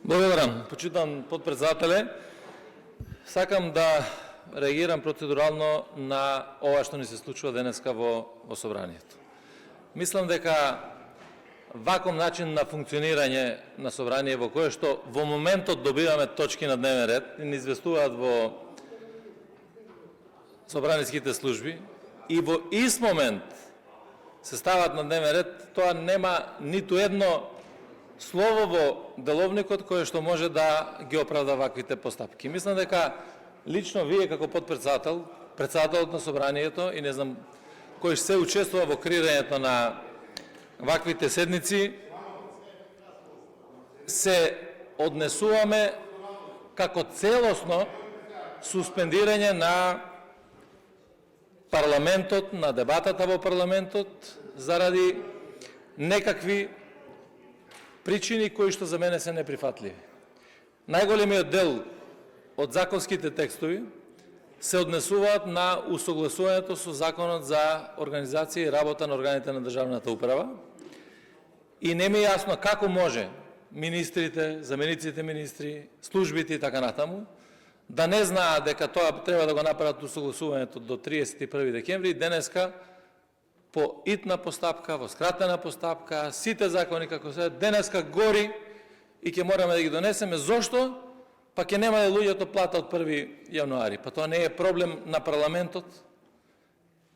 Благодарам, почитан подпредседателе. Сакам да реагирам процедурално на ова што ни се случува денеска во собранието. Мислам дека ваков начин на функционирање на собрание во кое што во моментот добиваме точки на дневен ред и ни известуваат во собраниските служби и во ист момент се стават на дневен ред, тоа нема ниту едно слово во деловникот кое што може да ги оправда ваквите постапки. Мислам дека лично вие како подпредседател, председателот на собранието и не знам кој се учествува во креирањето на ваквите седници, се однесуваме како целосно суспендирање на парламентот, на дебатата во парламентот, заради некакви причини кои што за мене се неприфатливи. Најголемиот дел од законските текстови се однесуваат на усогласувањето со Законот за организација и работа на органите на државната управа и не ми е јасно како може министрите, замениците министри, службите и така натаму да не знаат дека тоа треба да го направат усогласувањето до 31 декември, денеска по итна постапка, во скратена постапка, сите закони како се денеска гори и ќе мораме да ги донесеме. Зошто? Па ќе нема да луѓето плата од 1 јануари. Па тоа не е проблем на парламентот.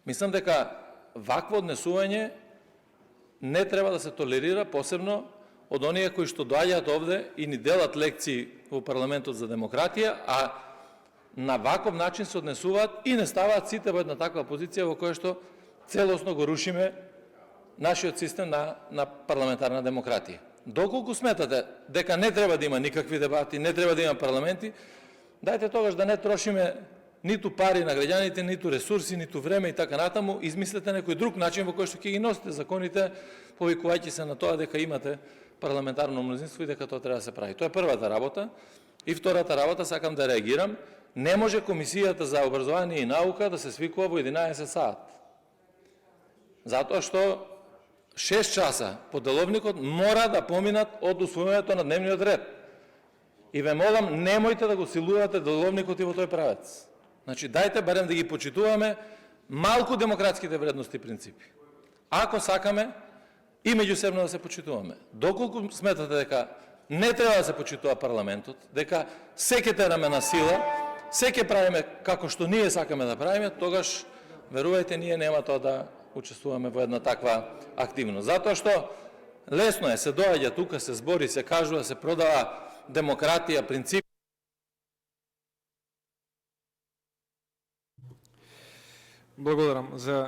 Мислам дека вакво однесување не треба да се толерира, посебно од оние кои што доаѓаат овде и ни делат лекции во парламентот за демократија, а на ваков начин се однесуваат и не ставаат сите во една таква позиција во која што целосно го рушиме нашиот систем на парламентарна демократија. Доколку сметате дека не треба да има никакви дебати, не треба да има парламенти, дајте тогаш да не трошиме ниту пари на граѓаните, ниту ресурси, ниту време и така натаму, измислете некој друг начин во кој што ќе ги носите законите, повикувајќи се на тоа дека имате парламентарно мнозинство и дека тоа треба да се прави. Тоа е првата работа. И втората работа, сакам да реагирам, не може Комисијата за образование и наука да се свикува во 11 саат. Затоа што 6 часа по деловникот мора да поминат од усвојувањето на дневниот ред. И ве молам, немојте да го силувате деловникот и во тој правец. Значи, дајте барем да ги почитуваме малку демократските вредности и принципи. Ако сакаме и меѓусебно да се почитуваме. Доколку сметате дека не треба да се почитува парламентот, дека се ќе тераме на сила, се ќе правиме како што ние сакаме да правиме, тогаш, верувајте, ние нема тоа да учествуваме во една таква активност. Затоа што лесно е, се доаѓа тука, се збори, се кажува, се продава демократија, принцип. Благодарам за